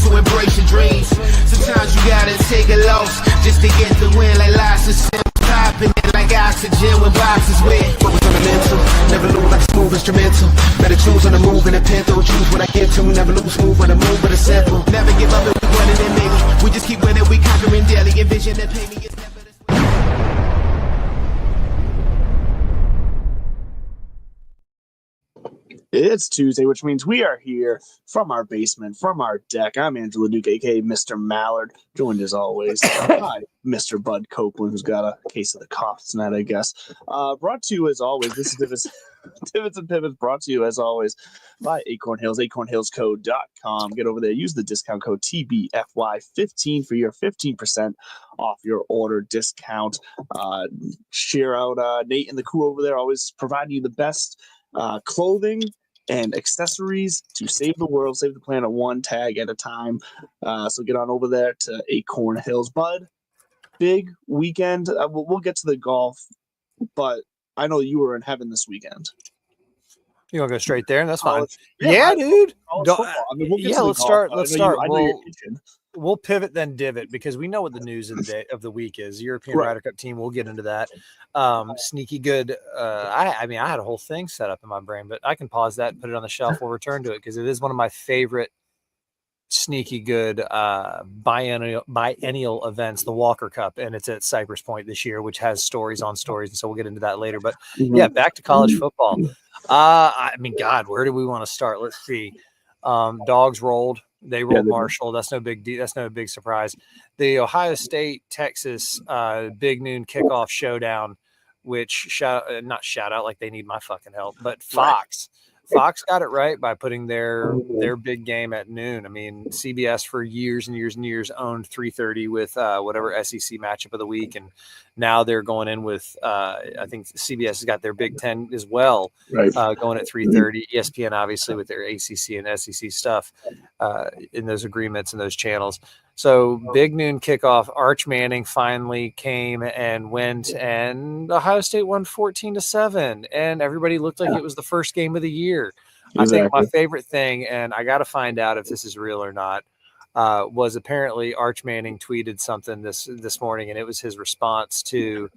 so embrace your dreams. Sometimes you gotta take a loss just to get the win, like lots of sin. Popping it like oxygen when boxes wet. Focus on the mental, never lose like a smooth instrumental. Better choose on the move and a pencil. Choose what I give to, never lose smooth on the move, but it's simple. Never give up and we running and maybe we just keep winning, we conquering daily. Envision that pain is never this. It's Tuesday, which means we are here from our basement, from our deck. I'm Angela Duke, a.k.a. Mr. Mallard, joined as always by Mr. Bud Copeland, who's got a case of the cough tonight, I guess. Brought to you as always, this is Divots and Pivots, brought to you as always by Acorn Hills, acornhillscode.com. Get over there, use the discount code TBFY15 for your 15% off your order discount. Share out Nate and the crew over there, always providing you the best clothing and accessories to save the world, save the planet one tag at a time. So get on over there to Acorn Hills. Bud, big weekend. We'll get to the golf, but I know you were in heaven this weekend. You want to go straight there? That's fine. Yeah, dude. Let's start. We'll pivot then divot because we know what the news of the week is. European Ryder Cup team. We'll get into that. Sneaky good. I had a whole thing set up in my brain, but I can pause that and put it on the shelf. We'll return to it because it is one of my favorite sneaky good biennial events, the Walker Cup, and it's at Cypress Point this year, which has stories on stories, and so we'll get into that later. But yeah, back to college football. God, where do we want to start? Let's see. Dogs rolled. They rolled Marshall. That's no big deal. That's no big surprise. The Ohio State Texas big noon kickoff showdown, which not shout out like they need my fucking help, but Fox got it right by putting their big game at noon. I mean, CBS for years and years and years owned 3:30 with whatever SEC matchup of the week, and now they're going in with I think CBS has got their Big Ten as well, going at 3:30. ESPN obviously with their ACC and SEC stuff in those agreements and those channels. So big noon kickoff. Arch Manning finally came and went, and Ohio State won 14-7, and everybody looked like it was the first game of the year. Exactly. I think my favorite thing, and I got to find out if this is real or not, was apparently Arch Manning tweeted something this morning, and it was his response to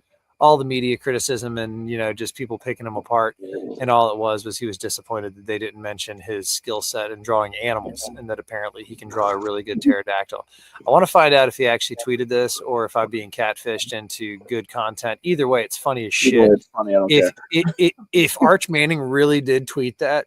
all the media criticism and, just people picking him apart. And all it was he was disappointed that they didn't mention his skill set in drawing animals, and that apparently he can draw a really good pterodactyl. I want to find out if he actually tweeted this or if I'm being catfished into good content. Either way, it's funny as shit. It's funny. I don't care. If Arch Manning really did tweet that,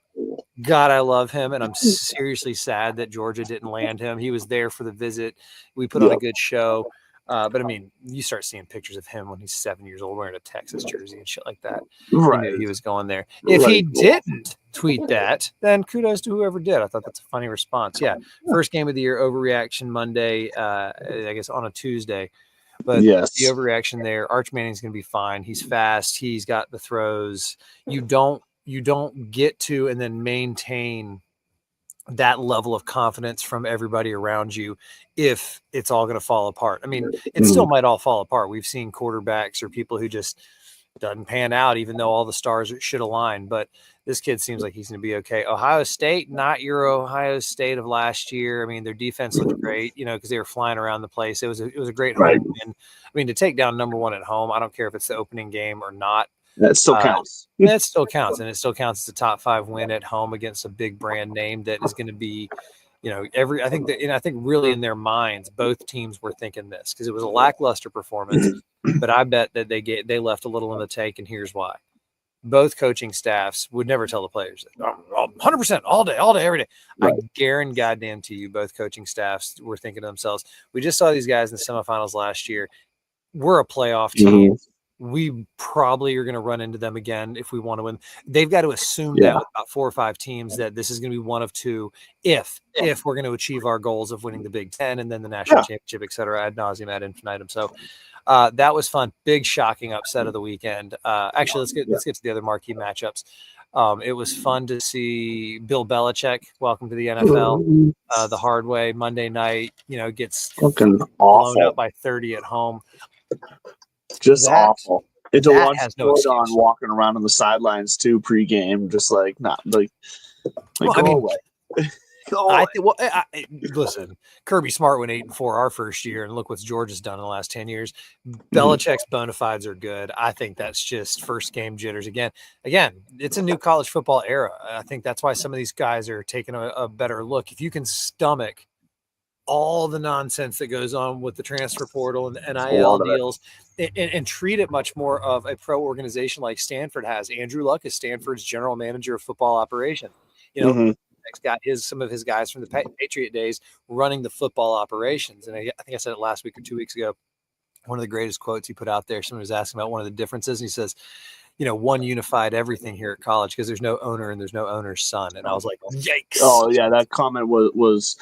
God, I love him, and I'm seriously sad that Georgia didn't land him. He was there for the visit. We put on a good show. But I mean, you start seeing pictures of him when he's 7 years old wearing a Texas jersey and shit like that. Right. He was going there. If he didn't tweet that, then kudos to whoever did. I thought that's a funny response. Yeah. First game of the year, overreaction Monday, I guess on a Tuesday. But the overreaction there, Arch Manning's going to be fine. He's fast. He's got the throws. You don't get to and then maintain that level of confidence from everybody around you if it's all going to fall apart. I mean, it still might all fall apart. We've seen quarterbacks or people who just doesn't pan out, even though all the stars should align. But this kid seems like he's going to be okay. Ohio State, not your Ohio State of last year. I mean, their defense looked great, because they were flying around the place. It was a great home win. I mean, to take down number one at home, I don't care if it's the opening game or not. That still counts. That still counts, and it still counts as a top 5 win at home against a big brand name that is going to be, I think really in their minds, both teams were thinking this because it was a lackluster performance, but I bet that they left a little in the tank, and here's why. Both coaching staffs would never tell the players that 100% all day, every day. Right. I guarantee goddamn to you, both coaching staffs were thinking to themselves, we just saw these guys in the semifinals last year. We're a playoff team. We probably are going to run into them again if we want to win. They've got to assume that with about 4 or 5 teams that this is going to be one of two if we're going to achieve our goals of winning the Big Ten and then the national championship, et cetera, ad nauseum, ad infinitum. So that was fun. Big shocking upset of the weekend. Actually, let's get to the other marquee matchups. It was fun to see Bill Belichick, welcome to the NFL, the hard way. Monday night, gets blown up by 30 at home. Just awful. And to watch John walking around on the sidelines too pregame, just go away. I think. Well, listen, Kirby Smart went 8-4 our first year, and look what Georgia's done in the last 10 years. Belichick's bona fides are good. I think that's just first game jitters again. Again, it's a new college football era. I think that's why some of these guys are taking a better look. If you can stomach all the nonsense that goes on with the transfer portal and the NIL deals and treat it much more of a pro organization like Stanford has. Andrew Luck is Stanford's general manager of football operations. Got some of his guys from the Patriot days running the football operations. And I think I said it last week or 2 weeks ago. One of the greatest quotes he put out there, someone was asking about one of the differences. And he says, one unified everything here at college because there's no owner and there's no owner's son. And I was like, yikes. Oh yeah, that comment was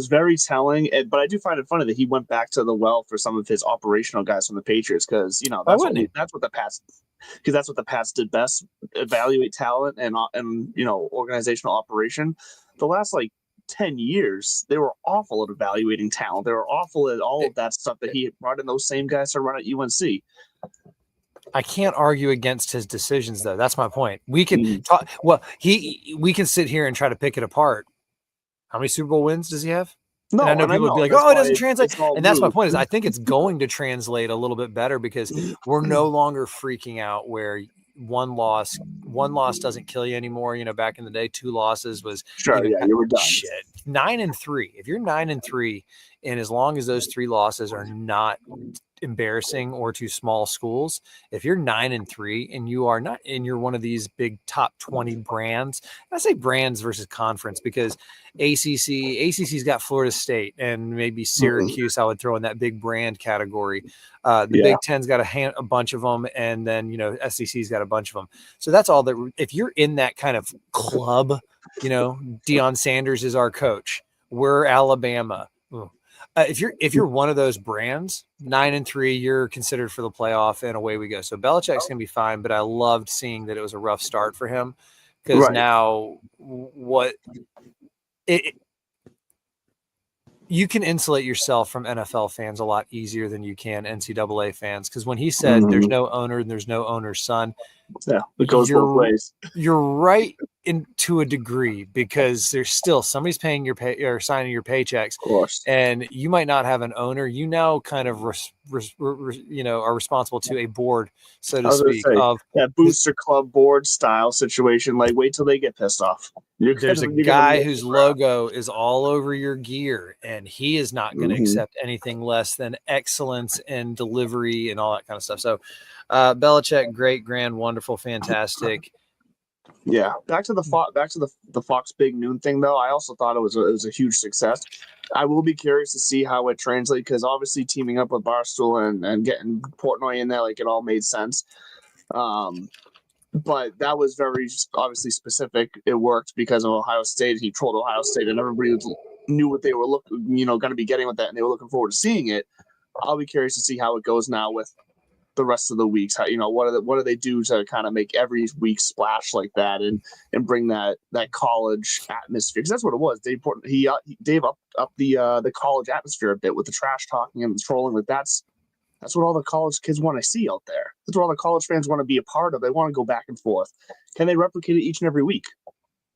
very telling. But I do find it funny that he went back to the well for some of his operational guys from the Patriots because that's what the Pats did best: evaluate talent and organizational operation. The last 10 years, they were awful at evaluating talent. They were awful at all of that stuff that he brought in those same guys to run at UNC. I can't argue against his decisions, though. That's my point. We can talk. Well, we can sit here and try to pick it apart. How many Super Bowl wins does he have? No, and I know people would be like, "Oh, it doesn't translate." And that's my point. Is I think it's going to translate a little bit better because we're no longer freaking out where one loss doesn't kill you anymore. Back in the day, 2 losses was you were done. Shit. 9-3. If you're 9-3, and as long as those 3 losses are not embarrassing or to small schools, if you're 9-3 and you're one of these big top 20 brands, I say brands versus conference because ACC's got Florida State and maybe Syracuse. I would throw in that big brand category. The Big Ten's got a bunch of them, and then SEC's got a bunch of them. So that's all that. If you're in that kind of club, Deion Sanders is our coach. We're Alabama. If you're one of those brands, 9-3, you're considered for the playoff, and away we go. So Belichick's gonna be fine, but I loved seeing that it was a rough start for him because now you can insulate yourself from NFL fans a lot easier than you can NCAA fans. Because when he said there's no owner and there's no owner's son, it goes both ways. You're right to a degree because there's still somebody's paying your pay or signing your paychecks, of course, and you might not have an owner. You now kind of are responsible to a board, so to speak, of that booster club board style situation. Wait till they get pissed off. There's a guy whose logo is all over your gear, and he is not going to accept anything less than excellence and delivery and all that kind of stuff. So, Belichick, great, grand, wonderful, fantastic. Yeah, back to the Fox Big Noon thing though. I also thought it was a huge success. I will be curious to see how it translates because obviously teaming up with Barstool and getting Portnoy in there, it all made sense. But that was very obviously specific. It worked because of Ohio State. He trolled Ohio State, and everybody knew what they were going to be getting with that, and they were looking forward to seeing it. I'll be curious to see how it goes now with the rest of the weeks. How what do they do to kind of make every week splash like that and bring that college atmosphere? Because that's what it was. Dave up the college atmosphere a bit with the trash talking and the trolling. That's what all the college kids want to see out there. That's what all the college fans want to be a part of. They want to go back and forth. Can they replicate it each and every week?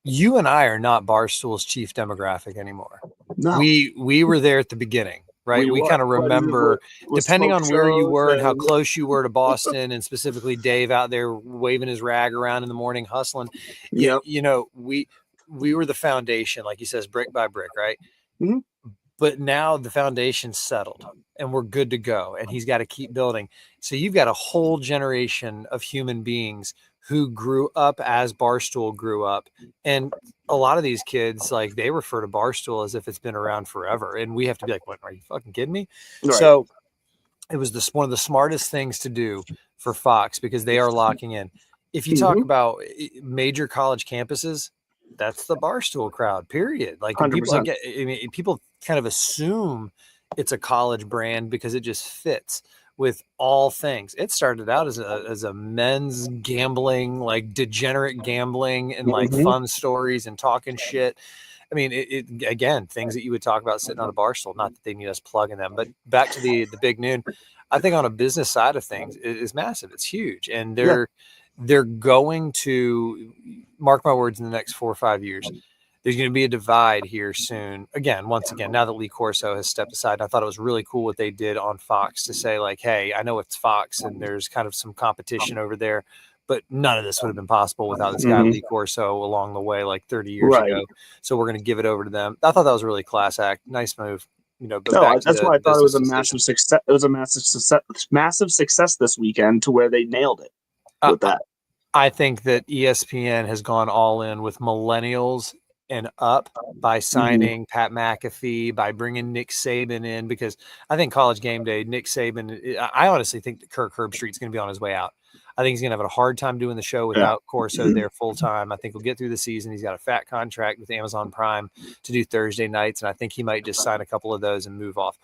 You and I are not Barstool's chief demographic anymore. No. We were there at the beginning, right? We kind of remember, depending on where you were and how close you were to Boston, and specifically Dave out there waving his rag around in the morning, hustling. Yeah. We were the foundation, like he says, brick by brick, right? Mm-hmm. But now the foundation's settled and we're good to go. And he's got to keep building. So you've got a whole generation of human beings who grew up as Barstool grew up. And a lot of these kids, they refer to Barstool as if it's been around forever. And we have to be like, what, are you fucking kidding me? Right. So it was one of the smartest things to do for Fox because they are locking in. If you talk about major college campuses, that's the Barstool crowd, period. People kind of assume it's a college brand because it just fits with all things. It started out as a men's gambling, degenerate gambling and fun stories and talking shit. I mean, it again, things that you would talk about sitting on a Barstool, not that they need us plugging them, but back to the Big Noon, I think on a business side of things, it is massive. It's huge. And they're going to, mark my words, in the next 4 or 5 years, there's going to be a divide here soon. Once again, now that Lee Corso has stepped aside, I thought it was really cool what they did on Fox to say, like, hey, I know it's Fox and there's kind of some competition over there, but none of this would have been possible without this guy Lee Corso along the way, like 30 years ago. So we're going to give it over to them. I thought that was a really class act. Nice move. But that's why I thought it was a massive success. It was a massive success this weekend to where they nailed it with that. I think that ESPN has gone all in with millennials and up by signing Pat McAfee, by bringing Nick Saban in, because I think College Game Day, Nick Saban, I honestly think that Kirk Herbstreit's going to be on his way out. I think he's going to have a hard time doing the show without Corso there full time. I think he'll get through the season. He's got a fat contract with Amazon Prime to do Thursday nights, and I think he might just sign a couple of those and move off.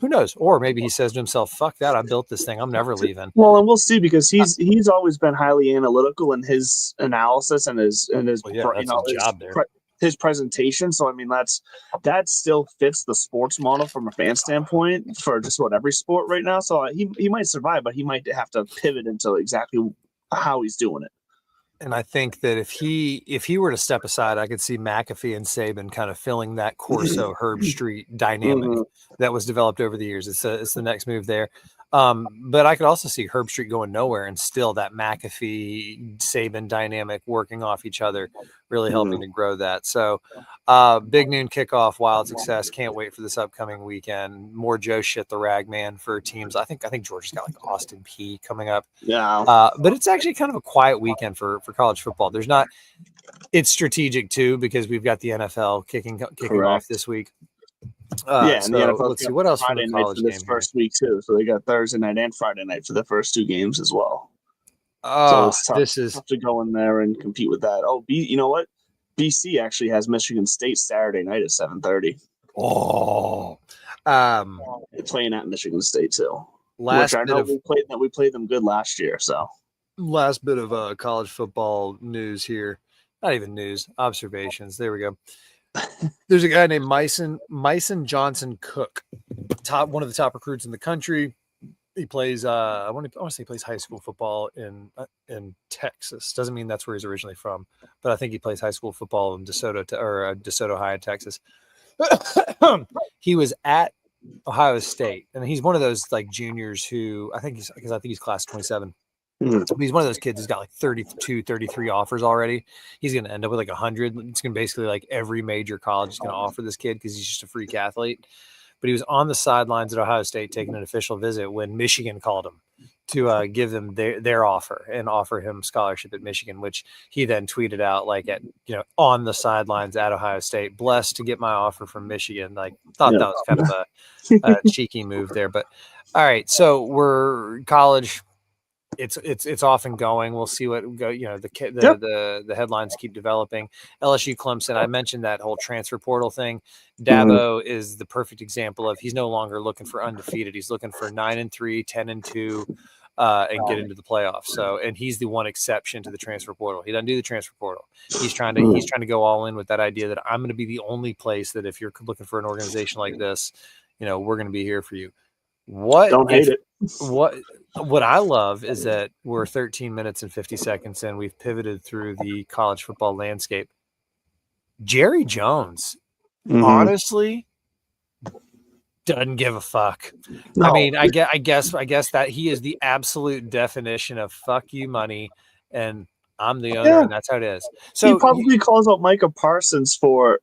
Who knows? Or maybe he says to himself, fuck that, I built this thing, I'm never leaving. Well, and we'll see, because he's always been highly analytical in his analysis and his his presentation. So I mean, that still fits the sports model from a fan standpoint for just about every sport right now. So he might survive, but he might have to pivot into exactly how he's doing it. And I think that if he were to step aside, I could see McAfee and Saban kind of filling that Corso Herbstreit dynamic that was developed over the years. It's the next move there. But I could also see Herbstreit going nowhere, and still that McAfee Saban dynamic working off each other, really helping to grow that. So big noon kickoff, wild success. Can't wait for this upcoming weekend. More Joe Shit the Rag Man for teams. I think Georgia's got like Austin P coming up. Yeah. But it's actually kind of a quiet weekend for college football. It's strategic too, because we've got the NFL kicking off this week. And so the NFL let's see what else Friday from the night college for this game first week too. So they got Thursday night and Friday night for the first two games as well. So it's tough to go in there and compete with that. Oh, you know what? BC actually has Michigan State Saturday night at 7:30. Oh, They're playing at Michigan State too. Which I know we played them good last year. So last bit of college football news here. Not even news, observations. There we go. There's a guy named Myson Johnson Cook, one of the top recruits in the country. He plays I want to say he plays high school football in Texas. Doesn't mean that's where he's originally from, but I think he plays high school football in DeSoto High in Texas. He was at Ohio State, and he's one of those like juniors who I think he's class 27. He's one of those kids who's got like 32, 33 offers already. He's going to end up with like 100. It's going to basically like every major college is going to offer this kid because he's just a freak athlete. But he was on the sidelines at Ohio State taking an official visit when Michigan called him to give them their offer and offer him scholarship at Michigan, which he then tweeted out like on the sidelines at Ohio State, blessed to get my offer from Michigan. Like thought that was kind of a cheeky move there. But all right, so we're college. It's off and going. We'll see what go. The headlines keep developing. LSU Clemson. I mentioned that whole transfer portal thing. Dabo is the perfect example of he's no longer looking for undefeated. He's looking for 9-3, 10-2, and get into the playoffs. So, and he's the one exception to the transfer portal. He doesn't do the transfer portal. He's trying to go all in with that idea that I'm going to be the only place that if you're looking for an organization like this, we're going to be here for you. Don't hate it. What I love is that we're 13 minutes and 50 seconds in. We've pivoted through the college football landscape. Jerry Jones, honestly, doesn't give a fuck. No. I mean, I guess that he is the absolute definition of fuck you money, and I'm the owner, and that's how it is. So he probably calls out Micah Parsons for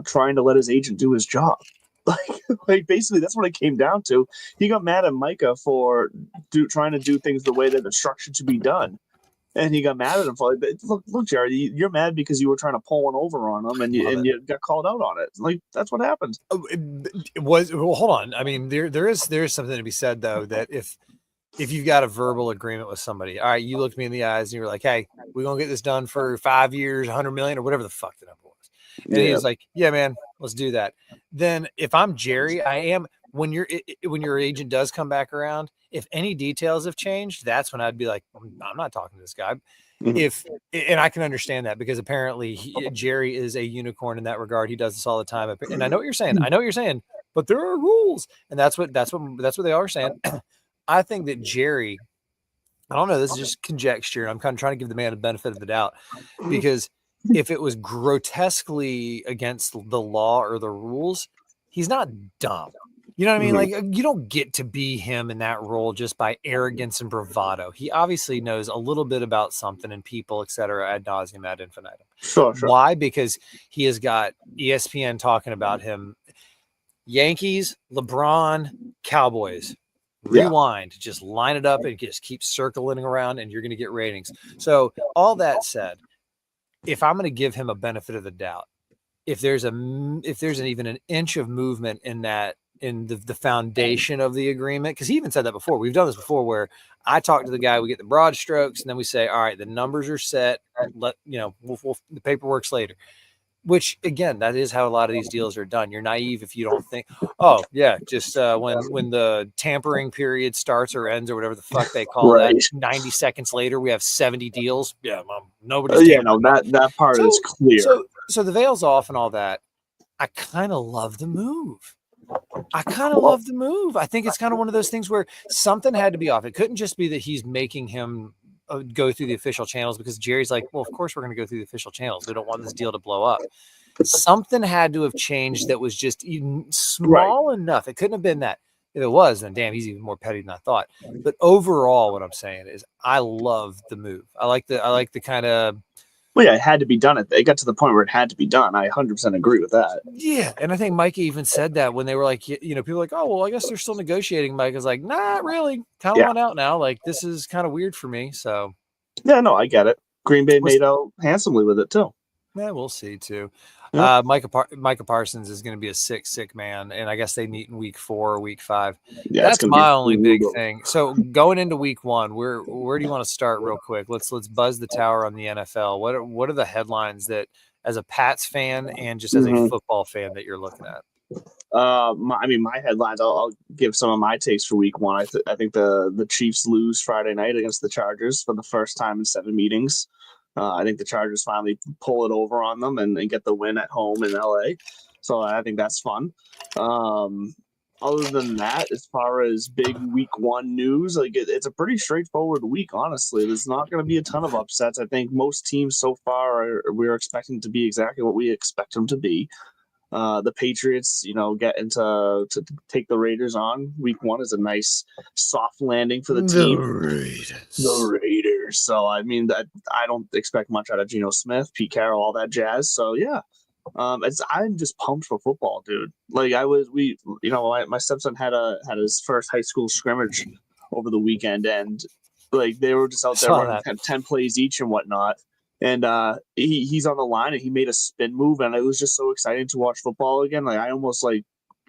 trying to let his agent do his job. Like basically that's what it came down to. He got mad at Micah for trying to do things the way that it's structured to be done, and he got mad at him for look, Jerry, you're mad because you were trying to pull one over on him, and you got called out on it. Like that's what happened. Hold on. I mean, there is something to be said though that if you've got a verbal agreement with somebody, all right, you looked me in the eyes and you were like, hey, we're gonna get this done for 5 years, 100 million, or whatever the fuck the number was. And he was like, yeah, man, let's do that. Then if I'm Jerry, I am when your agent does come back around, if any details have changed, that's when I'd be like, I'm not talking to this guy. And I can understand that because apparently Jerry is a unicorn in that regard. He does this all the time. And I know what you're saying. But there are rules. And that's what they are saying. I think that Jerry, I don't know, this is just conjecture. I'm kind of trying to give the man the benefit of the doubt because if it was grotesquely against the law or the rules, he's not dumb. You know what I mean? Like, you don't get to be him in that role just by arrogance and bravado. He obviously knows a little bit about something and people, et cetera, ad nauseum, ad infinitum. Sure. Why? Because he has got ESPN talking about him. Yankees, LeBron, Cowboys. Rewind, just line it up and just keep circling around, and you're going to get ratings. So, all that said, if I'm going to give him a benefit of the doubt, if there's even an inch of movement in that, in the foundation of the agreement, because he even said that before. We've done this before where I talk to the guy, we get the broad strokes, and then we say, all right, the numbers are set. We'll the paperwork's later. Which again, that is how a lot of these deals are done. You're naive if you don't think, oh yeah, just when the tampering period starts or ends or whatever the fuck they call that, 90 seconds later we have 70 deals. Yeah, nobody's. That part is clear. So the veil's off and all that. I kind of love the move. I think it's kind of one of those things where something had to be off. It couldn't just be that he's making him go through the official channels, because Jerry's like, well, of course we're going to go through the official channels. We don't want this deal to blow up. Something had to have changed that was just even small enough. It couldn't have been that. If it was, then damn, he's even more petty than I thought. But overall, what I'm saying is I love the move. I like the kind of. Well, yeah, it had to be done. It got to the point where it had to be done. I 100% agree with that. Yeah, and I think Mike even said that when they were like, people were like, oh, well, I guess they're still negotiating. Mike is like, not really. Kind of want out now. Like, this is kind of weird for me. So. Yeah, no, I get it. Green Bay made out handsomely with it, too. Yeah, we'll see, too. Yeah. Micah Parsons is going to be a sick man, and I guess they meet in week 4 or week 5. Yeah, that's my only big thing. So going into week 1, where do you want to start real quick? Let's buzz the tower on the NFL. What are the headlines that, as a Pats fan and just as a football fan, that you're looking at? My headlines. I'll give some of my takes for week 1. I think the Chiefs lose Friday night against the Chargers for the first time in 7 meetings. I think the Chargers finally pull it over on them and get the win at home in LA. So I think that's fun. Other than that, as far as big week 1 news, like it's a pretty straightforward week, honestly. There's not going to be a ton of upsets. I think most teams so far we're expecting to be exactly what we expect them to be. The Patriots, getting to take the Raiders on week 1 is a nice soft landing for the team. The Raiders. So I mean, that I don't expect much out of Geno Smith, Pete Carroll, all that jazz. So yeah, I'm just pumped for football, dude. Like my stepson had his first high school scrimmage over the weekend, and like they were just out there running 10 plays each and whatnot. And he's on the line, and he made a spin move, and it was just so exciting to watch football again. Like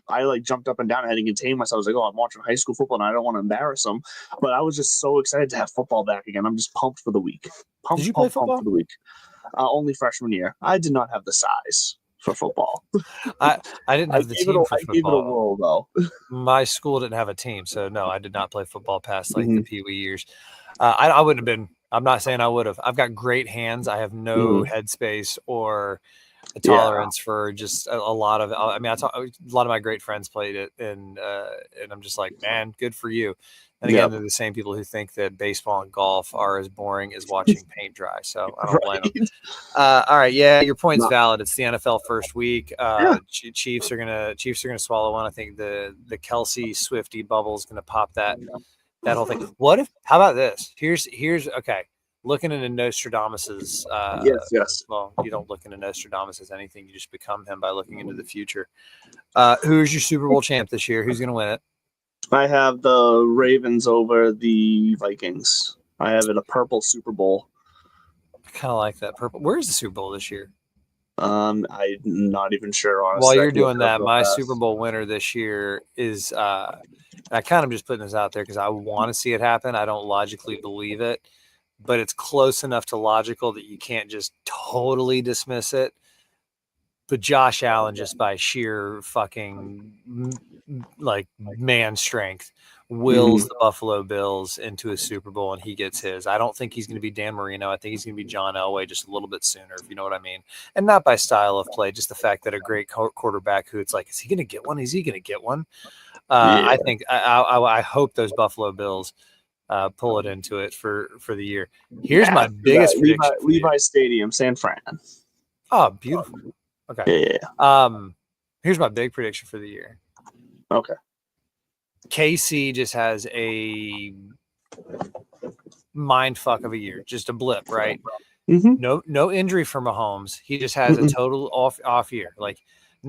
I jumped up and down. I had to contain myself. I was like, oh, I'm watching high school football, and I don't want to embarrass them. But I was just so excited to have football back again. I'm just pumped for the week. Did you play football? For the week? Only freshman year. I did not have the size for football. I didn't have the team for football. I gave it a whirl, though. My school didn't have a team, so no, I did not play football past the Pee Wee years. I wouldn't have been. I'm not saying I would have. I've got great hands. I have no headspace or a tolerance for just a lot of. I mean, a lot of my great friends played it, and I'm just like, man, good for you. And again, they're the same people who think that baseball and golf are as boring as watching paint dry. So I don't blame them. All right, yeah, your point's valid. It's the NFL first week. Chiefs are gonna swallow one. I think the Kelsey Swifty bubble is gonna pop that whole thing. How about this? Here's okay. Looking into Nostradamus's yes. Well, you don't look into Nostradamus as anything. You just become him by looking into the future. Who's your Super Bowl champ this year? Who's gonna win it? I have the Ravens over the Vikings. I have it a purple Super Bowl. I kind of like that purple. Where's the Super Bowl this year? I'm not even sure, honestly. While you're doing that, my Super Bowl winner this year is I kind of just putting this out there because I want to see it happen. I don't logically believe it, but it's close enough to logical that you can't just totally dismiss it. But Josh Allen, just by sheer fucking like man strength, wills the Buffalo Bills into a Super Bowl, and he gets his. I don't think he's going to be Dan Marino. I think he's going to be John Elway just a little bit sooner, if you know what I mean. And not by style of play, just the fact that a great quarterback who it's like, is he going to get one? Is he going to get one? I think I hope those Buffalo Bills pull it into it for the year. Here's my biggest prediction. Levi Stadium, San Fran. Oh, beautiful. Okay. Yeah. Here's my big prediction for the year. Okay. KC just has a mind fuck of a year, just a blip, right? Mm-hmm. No injury for Mahomes. He just has a total off year. Like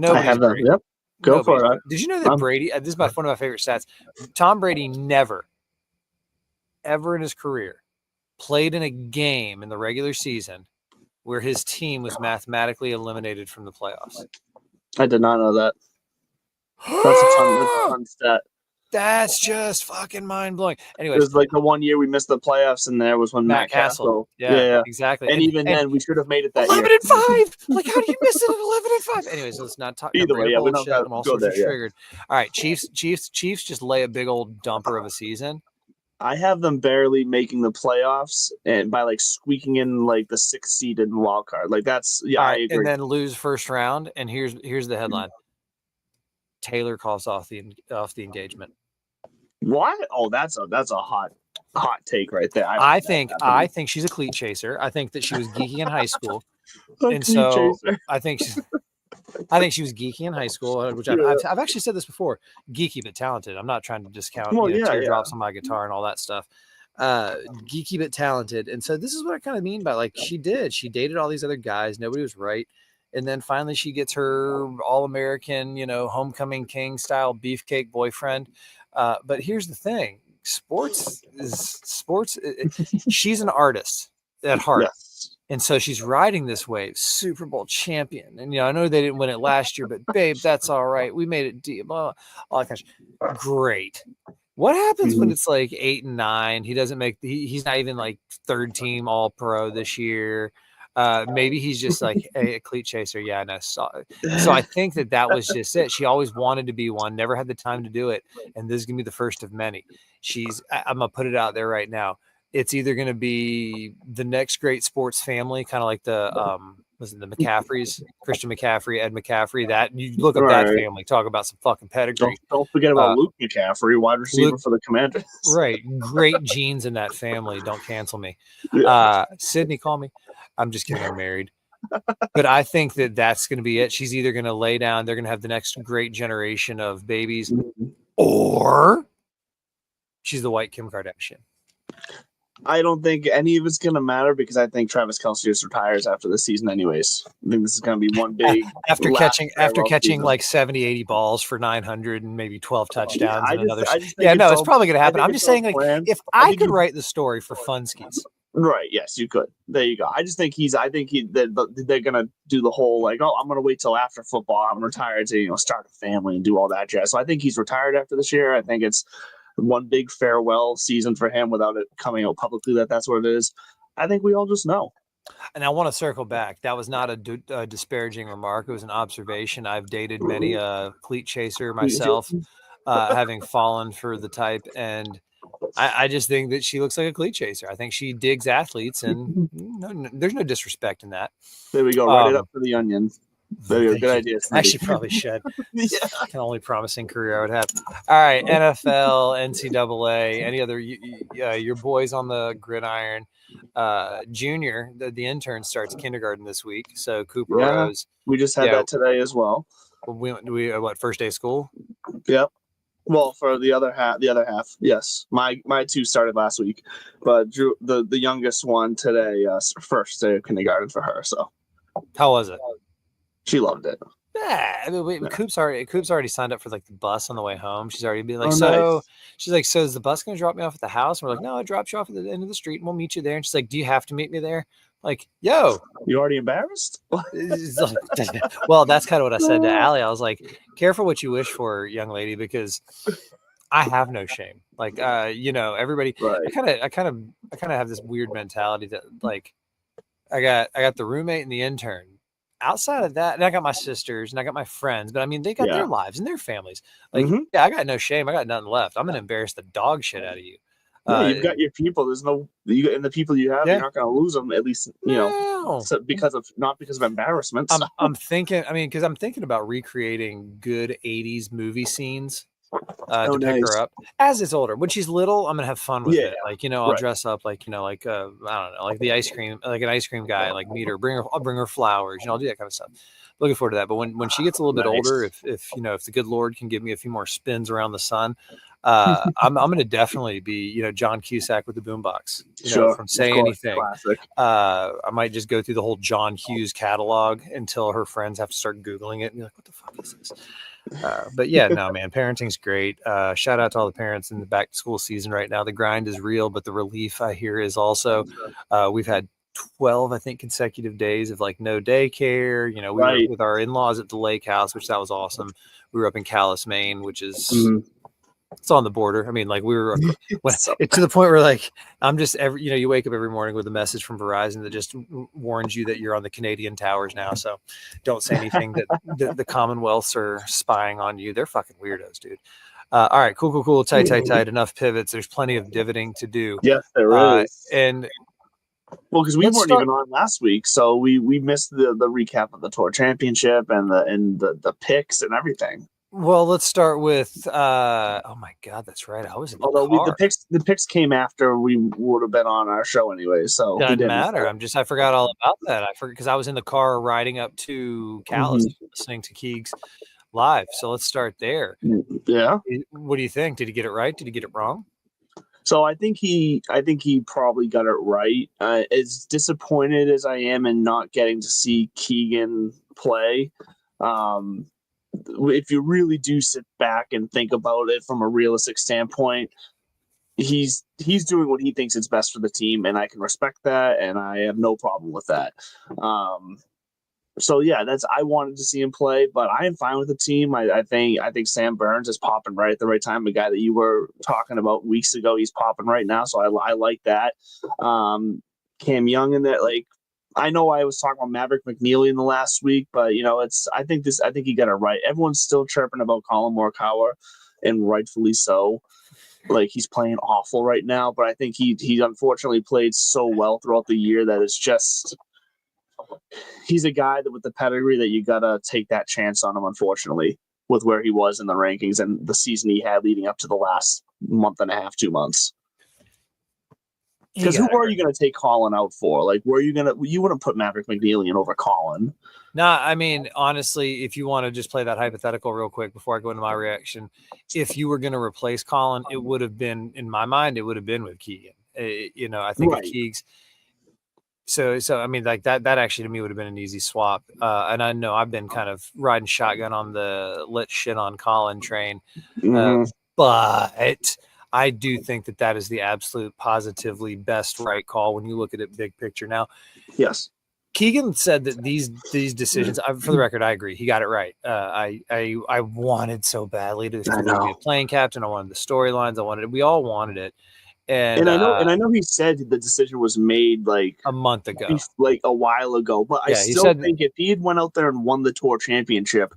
I have that. great. Yep. Go for it. Did you know that Brady? This is one of my favorite stats. Tom Brady never, ever in his career, played in a game in the regular season where his team was mathematically eliminated from the playoffs. I did not know that. That's a fun stat. That's just fucking mind blowing. Anyways, it was like the 1 year we missed the playoffs, and there was when Matt Castle. Yeah, exactly. And even then, we should have made it that 11-5. Like, how do you miss it at 11-5? Anyways, let's not talk. Either way, we don't have I'm all sorts of triggered. All right, Chiefs just lay a big old dumper of a season. I have them barely making the playoffs, and by like squeaking in like the 6th seed in the wild card. Like that's I agree. And then lose first round. And here's the headline: Taylor calls off the engagement. What? Oh, that's a hot take right there. I think she's a cleat chaser. I think that she was geeky in high school, and so I think she was geeky in high school, which I've actually said this before. Geeky but talented. I'm not trying to discount teardrops on my guitar and all that stuff. Geeky but talented, and so this is what I kind of mean by like she dated all these other guys. Nobody was right. And then finally she gets her all-American, homecoming king style beefcake boyfriend. But here's the thing. Sports. She's an artist at heart. Yes. And so she's riding this wave, Super Bowl champion. And, I know they didn't win it last year, but babe, that's all right. We made it deep. All that kind of great. What happens when it's like 8 and 9? He doesn't make he's not even like third team all pro this year. Maybe he's just like a cleat chaser. Yeah, I know. So I think that was just it. She always wanted to be one, never had the time to do it. And this is going to be the first of many. I'm going to put it out there right now. It's either going to be the next great sports family, kind of like the McCaffreys, Christian McCaffrey, Ed McCaffrey. That you look at that family, talk about some fucking pedigree. Don't forget about Luke McCaffrey, wide receiver for the Commanders. Right, great genes in that family. Don't cancel me. Sydney, call me. I'm just kidding. I'm married. But I think that's going to be it. She's either going to lay down. They're going to have the next great generation of babies, or she's the white Kim Kardashian. I don't think any of it's going to matter because I think Travis Kelce just retires after the season anyways. I think this is going to be one big after catching season. Like 70, 80 balls for 900 and maybe 12 touchdowns and another. It's probably going to happen. I'm just saying, like, if I could write the story for Funskis. Right. Yes, you could. There you go. I just think they're going to do the whole like, oh, I'm going to wait till after football. I'm retired to, start a family and do all that jazz. So I think he's retired after this year. I think it's one big farewell season for him without it coming out publicly that's what it is. I think we all just know. And I want to circle back. That was not a disparaging remark. It was an observation. I've dated many a cleat chaser myself, having fallen for the type. And I just think that she looks like a cleat chaser. I think she digs athletes, and there's no disrespect in that. There we go. Write it up for the Onion. There you go. Good idea. I actually probably should. The only promising career I would have. All right, NFL, NCAA, any other your boys on the gridiron. Junior, the intern starts kindergarten this week. So Cooper Rose. We just had that today as well. We first day of school? Yep. Well, for the other half, yes. My two started last week, but Drew, the youngest one today, first day of kindergarten for her. So, how was it? She loved it. Yeah, I mean, Coop's already signed up for like the bus on the way home. She's already been like, nice. She's like, so is the bus going to drop me off at the house? And we're like, no, it drops you off at the end of the street, and we'll meet you there. And she's like, do you have to meet me there? Like, yo, you already embarrassed? Well, that's kind of what I said to Allie. I was like, careful what you wish for, young lady, because I have no shame. Like, everybody. Right. I kind of have this weird mentality that like, I got the roommate and the intern. Outside of that, and I got my sisters and I got my friends, but I mean, they got their lives and their families. Like, I got no shame. I got nothing left. I'm going to embarrass the dog shit out of you. You've got your people. There's and the people you have, you're not going to lose them. At least, so not because of embarrassment. I'm thinking. I mean, because I'm thinking about recreating good '80s movie scenes to pick her up as it's older. When she's little, I'm gonna have fun with it. Like, I'll dress up like, like I don't know, like the ice cream, like an ice cream guy, like meet her, I'll bring her flowers, I'll do that kind of stuff. Looking forward to that. But when she gets a little bit older, if the good Lord can give me a few more spins around the sun, I'm going to definitely be, John Cusack with the boombox, from Say Anything. I might just go through the whole John Hughes catalog until her friends have to start Googling it and be like, what the fuck is this? But yeah, no, man, parenting's great. Shout out to all the parents in the back to school season right now. The grind is real, but the relief I hear is also, we've had 12, I think, consecutive days of like no daycare. We were with our in-laws at the lake house, which that was awesome. We were up in Calais, Maine, which is it's on the border. I mean, like we were to the point where like I'm just you wake up every morning with a message from Verizon that just warns you that you're on the Canadian towers now. So don't say anything that the Commonwealths are spying on you. They're fucking weirdos, dude. All right, cool. Tight. Enough pivots. There's plenty of divoting to do. Yes, there is. And well, because we weren't even on last week, so we missed the recap of the Tour Championship and the picks and everything. Well, let's start with. Oh my God, that's right. I was in the car. The picks came after we would have been on our show anyway, so doesn't matter. I forgot all about that. I forgot because I was in the car riding up to Calais listening to Keegs live. So let's start there. Yeah. What do you think? Did he get it right? Did he get it wrong? So I think he probably got it right. As disappointed as I am in not getting to see Keegan play, if you really do sit back and think about it from a realistic standpoint, he's doing what he thinks is best for the team, and I can respect that, and I have no problem with that. So yeah, I wanted to see him play, but I am fine with the team. I think Sam Burns is popping right at the right time. The guy that you were talking about weeks ago, he's popping right now. So I like that. Cam Young in that, like, I know I was talking about Maverick McNeely in the last week, but I think he got it right. Everyone's still chirping about Colin Morikawa, and rightfully so. Like, he's playing awful right now, but I think he unfortunately played so well throughout the year that it's just. He's a guy that with the pedigree that you gotta take that chance on him, unfortunately, with where he was in the rankings and the season he had leading up to the last month and a half, 2 months. Because who are you going to take Colin out for? Like, you wouldn't put Maverick McNeely in over Colin. No, I mean, honestly, if you want to just play that hypothetical real quick before I go into my reaction, if you were going to replace Colin, it would have been, in my mind, it would have been with Keegan. I think of Keegs. So I mean, like that actually to me would have been an easy swap. And I know I've been kind of riding shotgun on the let's shit on Colin train, but I do think that is the absolute positively best right call when you look at it big picture. Now, yes, Keegan said that these decisions. For the record, I agree. He got it right. I wanted so badly to be a playing captain. I wanted the storylines. We all wanted it. And I know he said the decision was made like a month ago, like a while ago. But I still think if he had went out there and won the Tour Championship,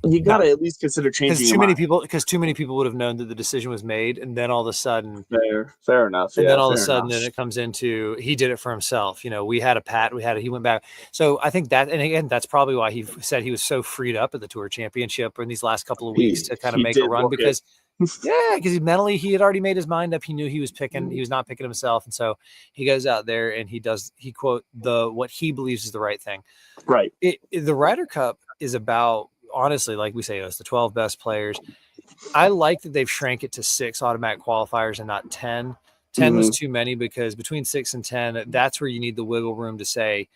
you got to at least consider changing. Because too many people would have known that the decision was made, and then all of a sudden, fair enough. And then all of a sudden, then it comes into he did it for himself. We had a pat, he went back. So I think that, and again, that's probably why he said he was so freed up at the Tour Championship or in these last couple of weeks to kind of make a run because. Yeah, because mentally he had already made his mind up. He knew he was not picking himself, and so he goes out there and he quote what he believes is the right thing. Right. The Ryder Cup is about, honestly, like we say, it's the 12 best players. I like that they've shrank it to 6 automatic qualifiers and not 10. 10 was too many because between 6 and 10, that's where you need the wiggle room to say,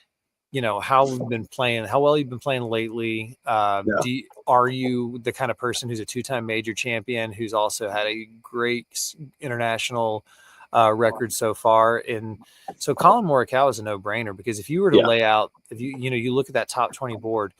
how you've been playing, how well you've been playing lately. Are you the kind of person who's a 2-time major champion, who's also had a great international record so far? And so Colin Morikawa is a no-brainer because if you were to lay out, if you look at that top 20 board,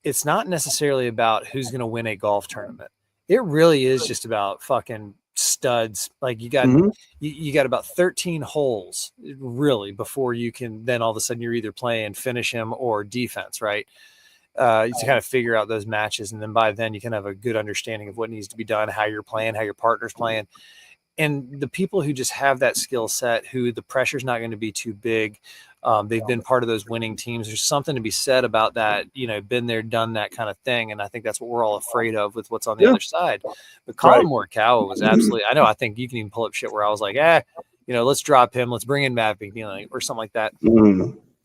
it's not necessarily about who's going to win a golf tournament. It really is just about fucking studs. Like you got about 13 holes really before you can then all of a sudden you're either playing finish him or defense, right? To kind of figure out those matches, and then by then you can have a good understanding of what needs to be done, how you're playing, how your partner's playing. And the people who just have that skill set, who the pressure's not going to be too big, They've been part of those winning teams. There's something to be said about that, been there, done that kind of thing. And I think that's what we're all afraid of with what's on the other side. But Colin Morikawa was absolutely, I think you can even pull up shit where I was like, let's drop him. Let's bring in Matt McNeely or something like that.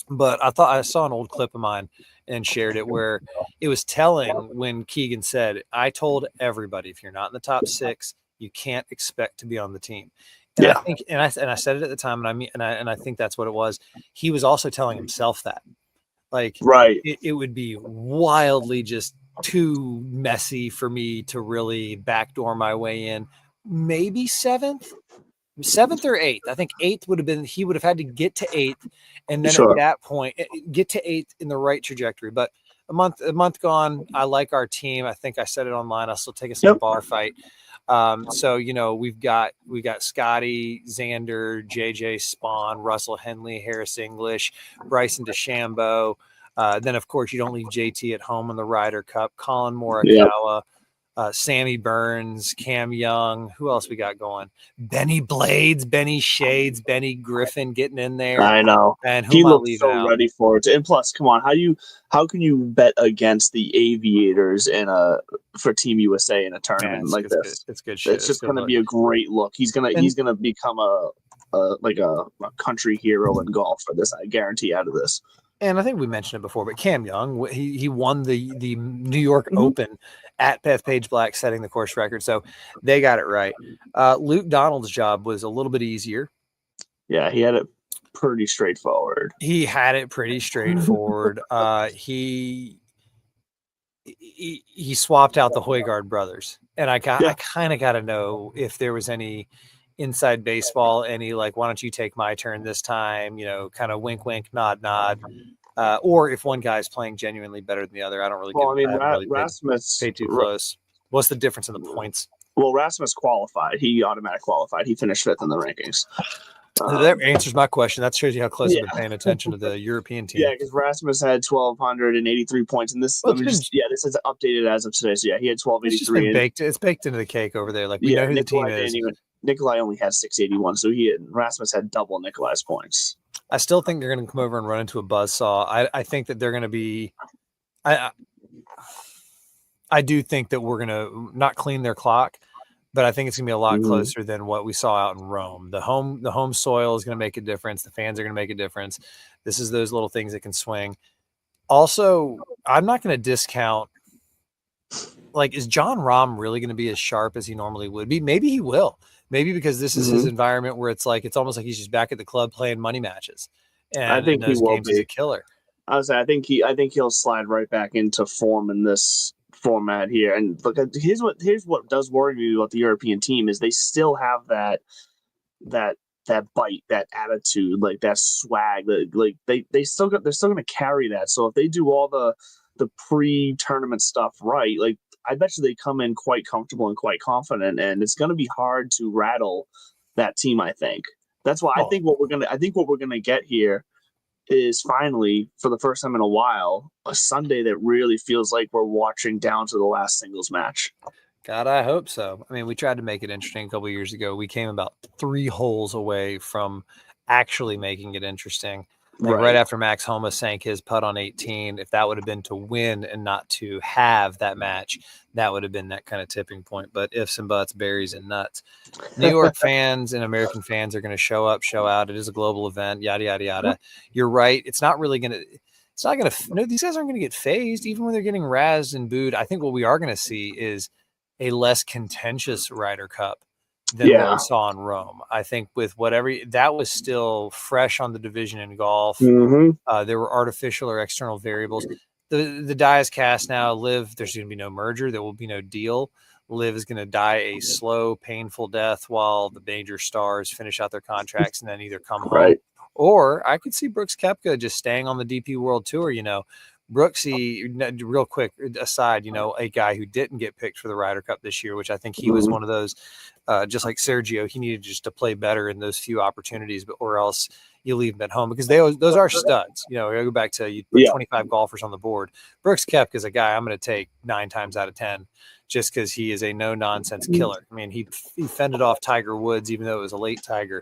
But I thought I saw an old clip of mine and shared it where it was telling when Keegan said, I told everybody, if you're not in the top 6, you can't expect to be on the team. And I think, and I said it at the time, and I think that's what it was. He was also telling himself that, it would be wildly just too messy for me to really backdoor my way in. Maybe 7th or 8th. I think 8th would have been, he would have had to get to 8th, and then at that point, get to 8th in the right trajectory. But a month gone, I like our team. I think I said it online. I'll still take us in a bar fight. So we've got Scotty, Xander, JJ Spawn, Russell Henley, Harris English, Bryson DeChambeau. Then of course you don't leave JT at home in the Ryder Cup. Colin Morikawa, Sammy Burns, Cam Young. Who else we got going? Benny Blades, Benny Shades, Benny Griffin getting in there. I know. And he looks so ready for it. And plus, come on, how can you bet against the Aviators for Team USA in a tournament like this? It's good shit. It's just going to be a great look. He's gonna become a country hero in golf for this. I guarantee out of this. And I think we mentioned it before, but Cam Young, he won the New York Open at Bethpage Black, setting the course record. So they got it right. Luke Donald's job was a little bit easier. Yeah, he had it pretty straightforward. He swapped out the Højgaard brothers. And I kind of got to know if there was any inside baseball, any why don't you take my turn this time, kind of wink, wink, nod, nod. Or if one guy's playing genuinely better than the other. I don't really Rasmus paid too close. What's the difference in the points? Well, Rasmus qualified. He automatically qualified. He finished 5th in the rankings. That answers my question. That shows you how close I've been paying attention to the European team. Yeah, because Rasmus had 1,283 points, and this this is updated as of today. So yeah, he had 1,283. It's baked into the cake over there. We know who the team is. Nikolai only has 681, so Rasmus had double Nikolai's points. I still think they're going to come over and run into a buzzsaw. I think that they're going to be. I do think that we're going to not clean their clock, but I think it's going to be a lot closer than what we saw out in Rome. The home soil is going to make a difference. The fans are going to make a difference. This is those little things that can swing. Also, I'm not going to discount. Is John Rahm really going to be as sharp as he normally would be? Maybe he will. Maybe because this is his environment where it's almost like he's just back at the club playing money matches. And I think those games he's a killer. I think he'll slide right back into form in this format here. And look, here's what does worry me about the European team is they still have that bite, that attitude, that swag, they're still going to carry that. So if they do all the pre-tournament stuff right, I bet you they come in quite comfortable and quite confident, and it's going to be hard to rattle that team. I think that's why I think what we're gonna get here is finally, for the first time in a while, a Sunday that really feels like we're watching down to the last singles match. God, I hope so. I mean, we tried to make it interesting a couple of years ago. We came about 3 holes away from actually making it interesting. Right after Max Homa sank his putt on 18, if that would have been to win and not to have that match, that would have been that kind of tipping point. But ifs and buts, berries and nuts. New York fans and American fans are going to show up, show out. It is a global event, yada, yada, yada. You're right. These guys aren't going to get phased, even when they're getting razzed and booed. I think what we are going to see is a less contentious Ryder Cup than what we saw in Rome. I think with that was still fresh on the division in golf. There were artificial or external variables. The die is cast now. Liv, there's going to be no merger. There will be no deal. Liv is going to die a slow, painful death while the major stars finish out their contracts and then either come home. Or I could see Brooks Koepka just staying on the DP World Tour, Brooksy, real quick aside, a guy who didn't get picked for the Ryder Cup this year, which I think he was one of those, just like Sergio, he needed just to play better in those few opportunities, or else, you leave them at home because those are studs. You know, I go back to you put 25 golfers on the board. Brooks Koepka is a guy I'm going to take 9 times out of 10 just because he is a no-nonsense killer. I mean, he fended off Tiger Woods, even though it was a late Tiger,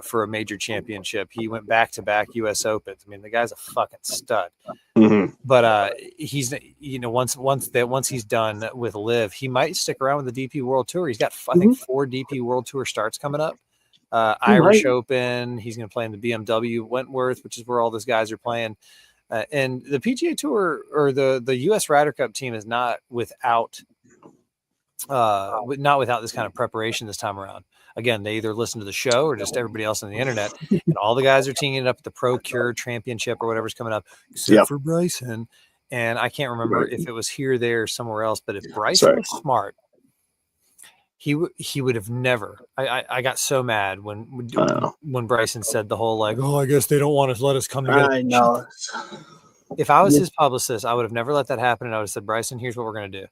for a major championship. He went back-to-back U.S. Opens. I mean, the guy's a fucking stud. Mm-hmm. But he's, you know, once he's done with LIV, he might stick around with the DP World Tour. He's got, I think, 4 DP World Tour starts coming up. Irish Open. He's going to play in the BMW Wentworth, which is where all those guys are playing. And the PGA Tour or the U.S. Ryder Cup team is not without this kind of preparation this time around. Again, they either listen to the show or just everybody else on the internet, and all the guys are teeing it up at the Pro Cure Championship or whatever's coming up, except for Bryson. And I can't remember if it was here, there, or somewhere else, but if Bryson was smart, he would have never. I got so mad when Bryson said the whole like, oh, I guess they don't want to let us come together. I know. If I was his publicist, I would have never let that happen, and I would have said, Bryson, here's what we're going to do.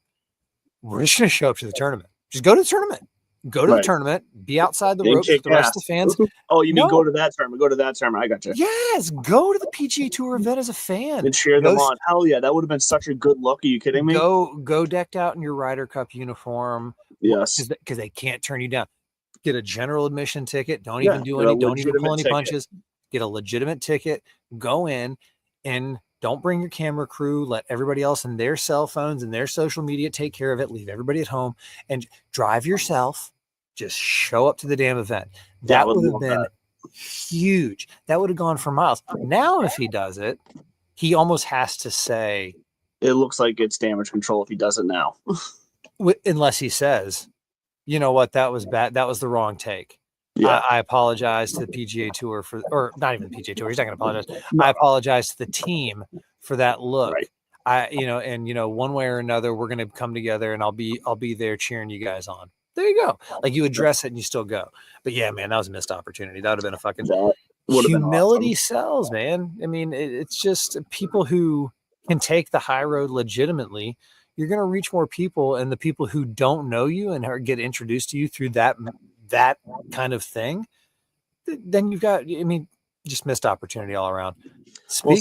We're just going to show up to the tournament. Just go to the tournament. Go to the tournament. Be outside the ropes with the rest of the fans. Oh, you mean go to that tournament? Go to that tournament. I got you. Yes, go to the PGA Tour event as a fan and cheer them on. Hell yeah, that would have been such a good look. Are you kidding me? Go decked out in your Ryder Cup uniform. Yes, because they can't turn you down. Get a general admission ticket. Don't even pull any punches. Get a legitimate ticket. Go in and don't bring your camera crew. Let everybody else and their cell phones and their social media take care of it. Leave everybody at home and drive yourself. Just show up to the damn event. That would have been huge. That would have gone for miles. Now, if he does it, he almost has to say, it looks like it's damage control if he does it now. Unless he says, you know what, that was bad. That was the wrong take. Yeah. I apologize to the PGA Tour or not even the PGA Tour. He's not going to apologize. No. I apologize to the team for that look. Right. One way or another, we're going to come together, and I'll be there cheering you guys on. There you go. Like, you address it and you still go. But yeah, man, that was a missed opportunity. That would have been a fucking humility sells, man. I mean, it's just people who can take the high road legitimately. You're going to reach more people, and the people who don't know you and get introduced to you through that kind of thing, then you've got, I mean, just missed opportunity all around. Go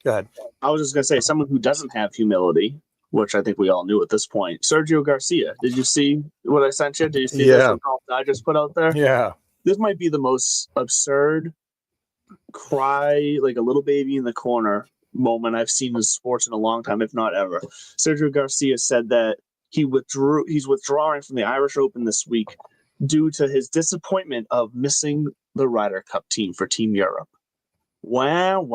ahead. I was just going to say, someone who doesn't have humility, which I think we all knew at this point, Sergio Garcia. Did you see what I sent you? Did you see this I just put out there? Yeah. This might be the most absurd cry, like a little baby in the corner moment I've seen in sports in a long time, if not ever. Sergio Garcia said that he's withdrawing from the Irish Open this week due to his disappointment of missing the Ryder Cup team for Team Europe. Wow.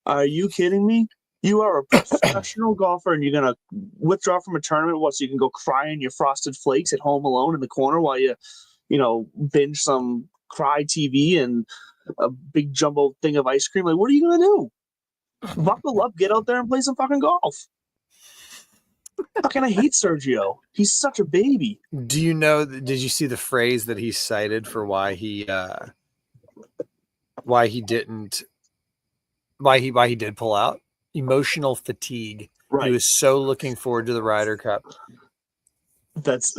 Are you kidding me? You are a professional golfer, and you're going to withdraw from a tournament so you can go cry in your Frosted Flakes at home alone in the corner while you binge some Cry TV and a big jumbo thing of ice cream. Like, what are you going to do? Buckle up, get out there and play some fucking golf. Fucking, I hate Sergio. He's such a baby. Do you know? Did you see the phrase that he cited for why he did pull out? Emotional fatigue. Right. He was so looking forward to the Ryder Cup. That's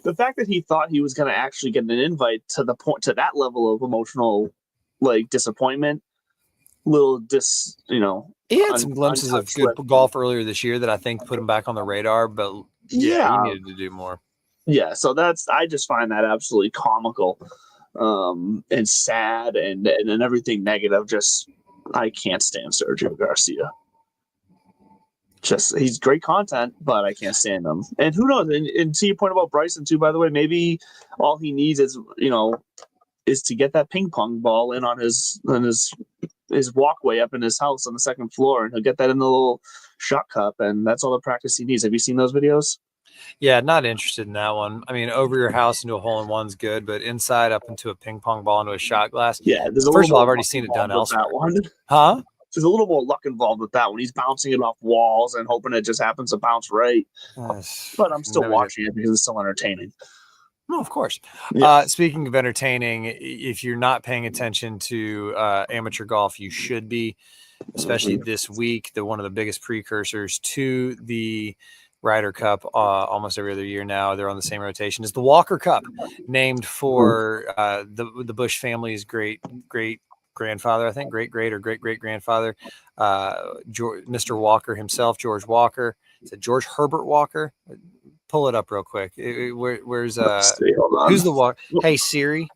the fact that he thought he was going to actually get an invite to that level of emotional, like, disappointment. He had some glimpses of good golf earlier this year that I think put him back on the radar, but he needed to do more. Yeah, so I just find that absolutely comical, and sad, and everything negative. Just, I can't stand Sergio Garcia. Just, he's great content, but I can't stand him. And who knows? And to your point about Bryson too, by the way, maybe all he needs is to get that ping pong ball in on his walkway up in his house on the second floor, and he'll get that in the little shot cup, and that's all the practice he needs. Have you seen those videos? Yeah, not interested in that one. I mean, over your house into a hole in one's good, but inside up into a ping pong ball into a shot glass. Yeah, first of all, I've already seen it done elsewhere. Huh? There's a little more luck involved with that one. He's bouncing it off walls and hoping it just happens to bounce right. But I'm still watching it because it's still entertaining. No, of course. Yes. Speaking of entertaining, if you're not paying attention to amateur golf, you should be, especially this week. One of the biggest precursors to the Ryder Cup almost every other year now. They're on the same rotation. Is the Walker Cup, named for the Bush family's great grandfather, I think, great or great grandfather, Mr. Walker himself, George Walker. Is it George Herbert Walker? Pull it up real quick. Where's who's the Walker? Hey Siri,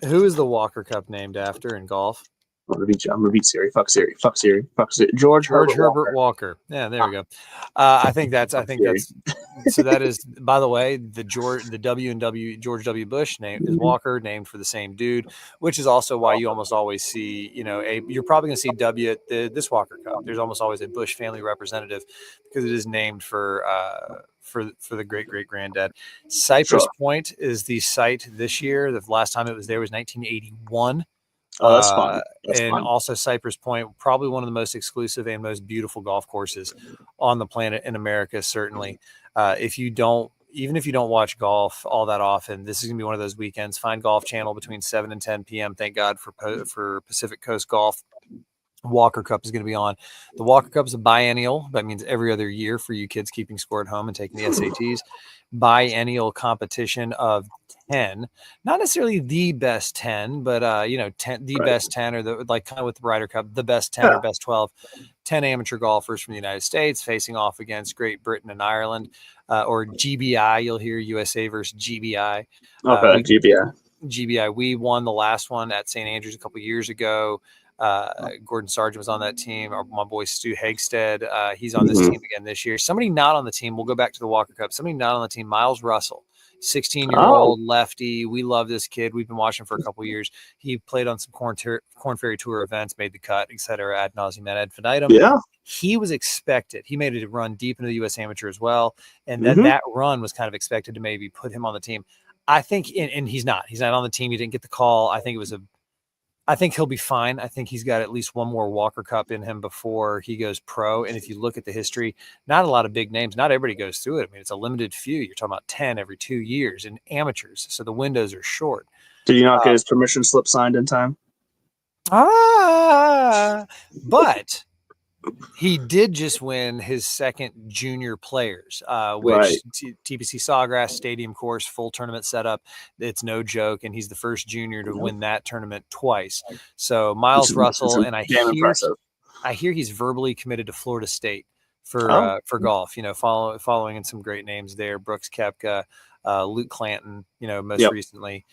who is the Walker Cup named after in golf? I'm gonna beat Siri. Fuck Siri. Fuck Siri. Fuck Siri. George Herbert Walker. Yeah, there we go. I think that's so. That is, by the way, the George W. Bush name is Walker, named for the same dude, which is also why you almost always see, you're probably going to see W at this Walker Cup. There's almost always a Bush family representative because it is named for the great granddad. Cypress Point is the site this year. The last time it was there was 1981. Oh, that's fun. And also Cypress Point, probably one of the most exclusive and most beautiful golf courses on the planet in America. Certainly, even if you don't watch golf all that often, this is gonna be one of those weekends. Find Golf Channel between 7 and 10 p.m. Thank God for Pacific Coast Golf. Walker Cup is going to be on. The Walker Cup is a biennial. That means every other year for you kids keeping score at home and taking the SATs. Biennial competition of 10, not necessarily the best 10, but 10, the best 10, or the kind of with the Ryder Cup, the best 10 or best 12, 10 amateur golfers from the United States facing off against Great Britain and Ireland, or GBI. You'll hear USA versus GBI. Okay, GBI. GBI. We won the last one at St. Andrews a couple years ago. Gordon Sargent was on that team. My boy Stu Hagstead, he's on this team again this year. Somebody not on the team, we'll go back to the Walker Cup. Somebody not on the team, Miles Russell, 16-year-old lefty. We love this kid. We've been watching for a couple years. He played on some Corn Ferry Tour events, made the cut, etc. Ad nauseum, ad infinitum. Yeah. He was expected. He made it a run deep into the U.S. Amateur as well, and then that run was kind of expected to maybe put him on the team. I think, and he's not. He's not on the team. He didn't get the call. I think he'll be fine. I think he's got at least one more Walker Cup in him before he goes pro. And if you look at the history, not a lot of big names. Not everybody goes through it. I mean, it's a limited few. You're talking about 10 every 2 years in amateurs. So the windows are short. Did you not get his permission slip signed in time? But he did just win his second junior players, which TPC Sawgrass Stadium course, full tournament setup. It's no joke. And he's the first junior to win that tournament twice. So Miles Russell, and I hear he's verbally committed to Florida State for golf, following in some great names there. Brooks Koepka, Luke Clanton, most recently.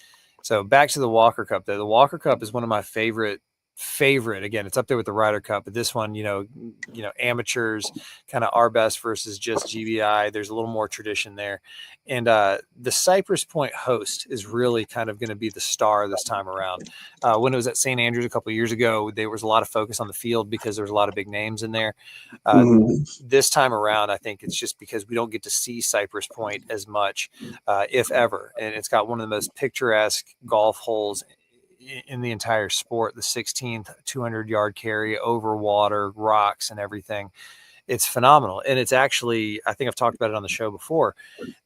So back to the Walker Cup though. The Walker Cup is one of my favorite. Again, it's up there with the Ryder Cup, but this one, amateurs, kind of our best versus just GBI. There's a little more tradition there, and the Cypress Point host is really kind of going to be the star this time around. When it was at St. Andrews a couple of years ago, there was a lot of focus on the field because there was a lot of big names in there. This time around, I think it's just because we don't get to see Cypress Point as much, if ever, and it's got one of the most picturesque golf holes in the entire sport, the 16th 200-yard carry over water, rocks, and everything. It's phenomenal. And it's actually, I think I've talked about it on the show before.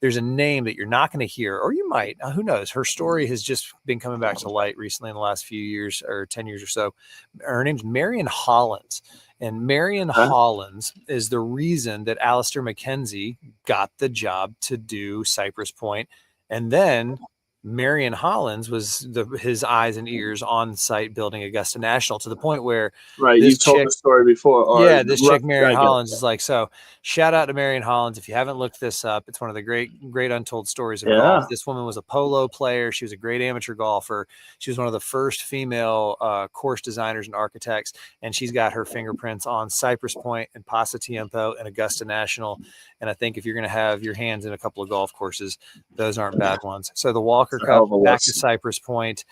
There's a name that you're not going to hear, or you might, who knows? Her story has just been coming back to light recently in the last few years, or 10 years or so. Her name's Marion Hollins. And Marion Hollins is the reason that Alistair McKenzie got the job to do Cypress Point. And then Marion Hollins was his eyes and ears on site building Augusta National, to the point where you've told the story before. This chick Marion Hollins is like, so shout out to Marion Hollins. If you haven't looked this up, it's one of the great untold stories of golf. This woman was a polo player. She was a great amateur golfer. She was one of the first female course designers and architects, and she's got her fingerprints on Cypress Point and Pasatiempo and Augusta National. And I think if you're going to have your hands in a couple of golf courses, those aren't bad ones. So the Walker Cup back to Cypress Point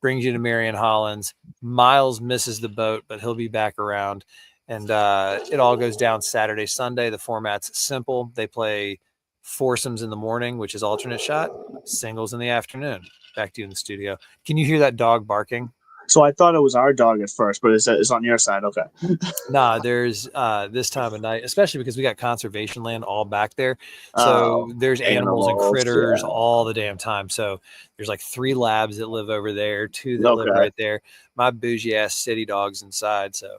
brings you to Marion Hollins. Miles misses the boat, but he'll be back around. And it all goes down Saturday, Sunday. The format's simple. They play foursomes in the morning, which is alternate shot, singles in the afternoon. Back to you in the studio. Can you hear that dog barking? So I thought it was our dog at first, but it's on your side. Okay. Nah, there's this time of night, especially because we got conservation land all back there. So there's animals and critters all the damn time. So there's like 3 labs that live over there, 2 that live right there. My bougie ass city dog's inside. So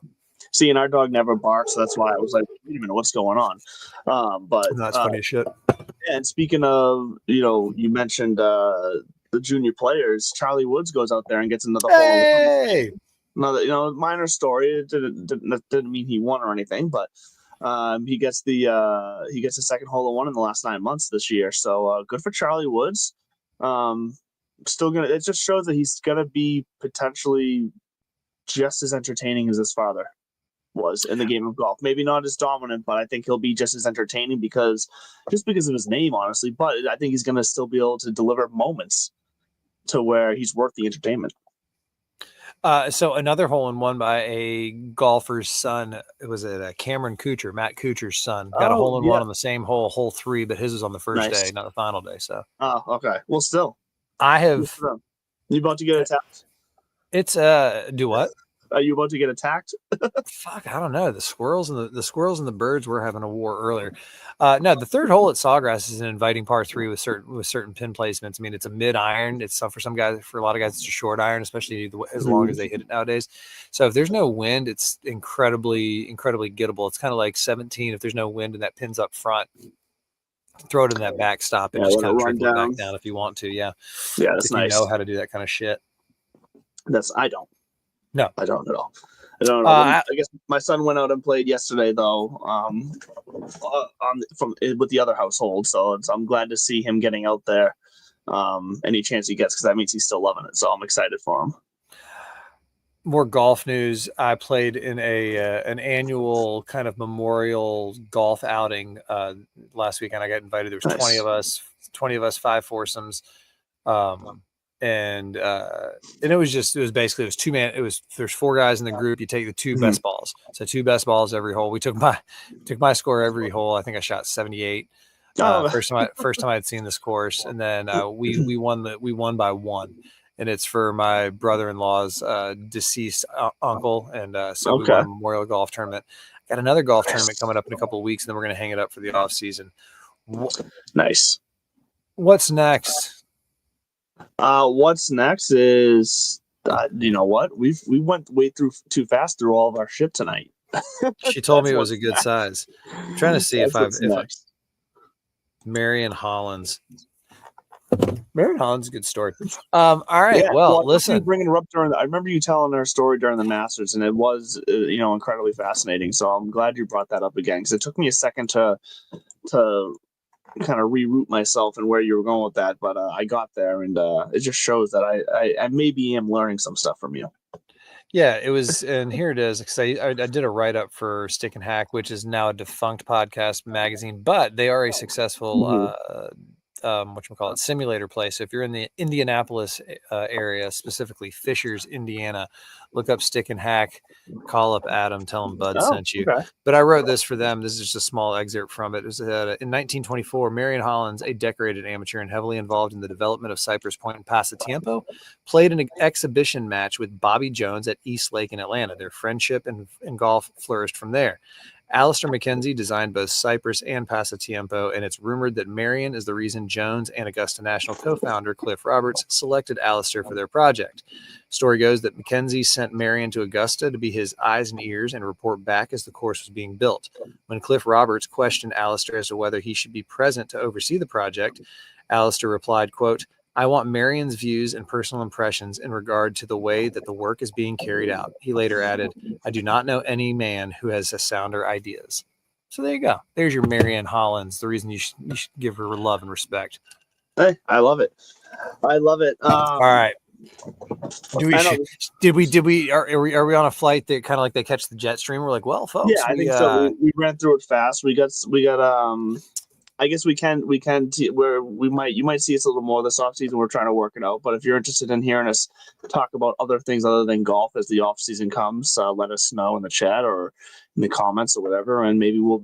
See, and our dog never barks, so that's why I was like, wait a minute, what's going on? But That's funny as shit. and speaking of, you mentioned the junior players. Charlie Woods goes out there and gets another hole. Hey, Another minor story. It didn't mean he won or anything, but he gets the second hole in one in the last 9 months this year. So good for Charlie Woods. Still gonna. It just shows that he's gonna be potentially just as entertaining as his father was in the game of golf. Maybe not as dominant, but I think he'll be just as entertaining because of his name, honestly. But I think he's gonna still be able to deliver moments to where he's worth the entertainment. So another hole in one by a golfer's son. It was a Cameron Kuchar, Matt Kuchar's son. Got a hole in one on the same hole, hole 3, but his was on the first day, not the final day. So. Oh, okay. Well, still, I have. You about to get attacked? It's do what? Are you about to get attacked? Fuck, I don't know. The squirrels and the birds were having a war earlier. No, the third hole at Sawgrass is an inviting par 3 with certain pin placements. I mean, it's a mid iron. It's for some guys, for a lot of guys, it's a short iron, especially as long as they hit it nowadays. So if there's no wind, it's incredibly gettable. It's kind of like 17. If there's no wind and that pin's up front, throw it in that backstop and just kind of trickle it back down if you want to. Yeah, that's if nice. You know how to do that kind of shit. I don't. No, I don't at all. I don't know. I guess my son went out and played yesterday, though, with the other household. So I'm glad to see him getting out there any chance he gets, because that means he's still loving it. So I'm excited for him. More golf news. I played in an annual kind of memorial golf outing last weekend. I got invited. There was 20 of us, 5 foursomes. And it was basically 2-man. There's 4 guys in the group. You take the 2 best balls. So 2 best balls every hole. We took my score every hole. I think I shot 78. First time I'd seen this course, and then we won by 1, and it's for my brother-in-law's deceased uncle, and so we won a memorial golf tournament. Got another golf tournament coming up in a couple of weeks, and then we're going to hang it up for the off season. Nice. What's next? What's next is, you know what? We went way too fast through all of our shit tonight. She told me it was a good size. I'm trying to see if Marion Hollins. Marion Hollins, a good story. All right. Yeah, well, listen. Bringing her up I remember you telling her story during the Masters, and it was, incredibly fascinating. So I'm glad you brought that up again, because it took me a second to kind of reroute myself and where you were going with that, but I got there, and it just shows that I maybe am learning some stuff from you. Yeah, it was, and here it is. Because I did a write up for Stick and Hack, which is now a defunct podcast magazine, but they are a successful simulator place. So if you're in the Indianapolis area, specifically Fishers, Indiana, look up Stick and Hack, call up Adam, tell him Bud sent you. Okay. But I wrote this for them. This is just a small excerpt from it. It was in 1924, Marion Hollins, a decorated amateur and heavily involved in the development of Cypress Point and Pasatiempo, played an exhibition match with Bobby Jones at East Lake in Atlanta. Their friendship and golf flourished from there. Alistair McKenzie designed both Cypress and Pasatiempo, and it's rumored that Marion is the reason Jones and Augusta National co-founder Cliff Roberts selected Alistair for their project. Story goes that McKenzie sent Marion to Augusta to be his eyes and ears and report back as the course was being built. When Cliff Roberts questioned Alistair as to whether he should be present to oversee the project, Alistair replied, quote, "I want Marion's views and personal impressions in regard to the way that the work is being carried out." He later added, "I do not know any man who has a sounder ideas." So there you go. There's your Marion Hollins. The reason you should give her love and respect. Hey, I love it. All right. Are we on a flight that kind of like they catch the jet stream? We're like, well, folks. Yeah, I think so. We ran through it fast. We got I guess you might see us a little more this offseason. We're trying to work it out. But if you're interested in hearing us talk about other things other than golf as the offseason comes, let us know in the chat or in the comments or whatever, and maybe we'll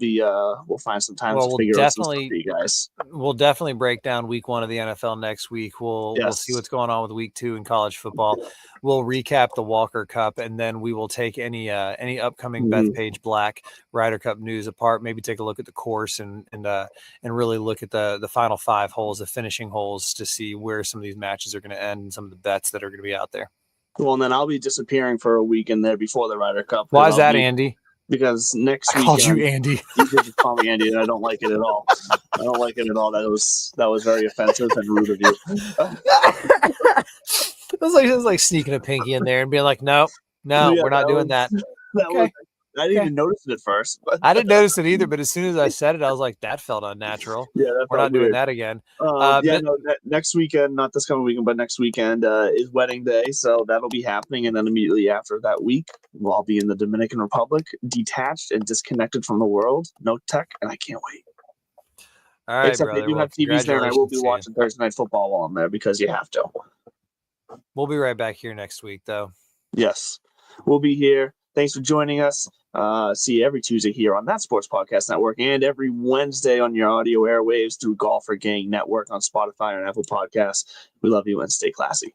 find some time to figure out some stuff for you guys. We'll definitely break down week 1 of the NFL next week. We'll see what's going on with week 2 in college football. We'll recap the Walker Cup, and then we will take any upcoming Bethpage Black Ryder Cup news apart. Maybe take a look at the course and really look at the final 5 holes, the finishing holes, to see where some of these matches are going to end and some of the bets that are going to be out there. Well, and then I'll be disappearing for a weekend there before the Ryder Cup. Why is that, Andy? Because next I weekend, called you Andy. You did just call me Andy, and I don't like it at all. I don't like it at all. That was very offensive and rude of you. It was like sneaking a pinky in there and being like, no, Yeah, we're not doing that. Okay. I didn't even notice it at first. I didn't notice it either, but as soon as I said it, I was like, that felt unnatural. Yeah, we're not doing that again. Next weekend, not this coming weekend, but next weekend is wedding day, so that'll be happening. And then immediately after that week, we'll all be in the Dominican Republic, detached and disconnected from the world. No tech, and I can't wait. All right, Except brother. they do have TVs there, and I will be watching Thursday Night Football while I'm there because you have to. We'll be right back here next week, though. Yes, we'll be here. Thanks for joining us. See you every Tuesday here on That Sports Podcast Network and every Wednesday on your audio airwaves through Golfer Gang Network on Spotify and Apple Podcasts. We love you and stay classy.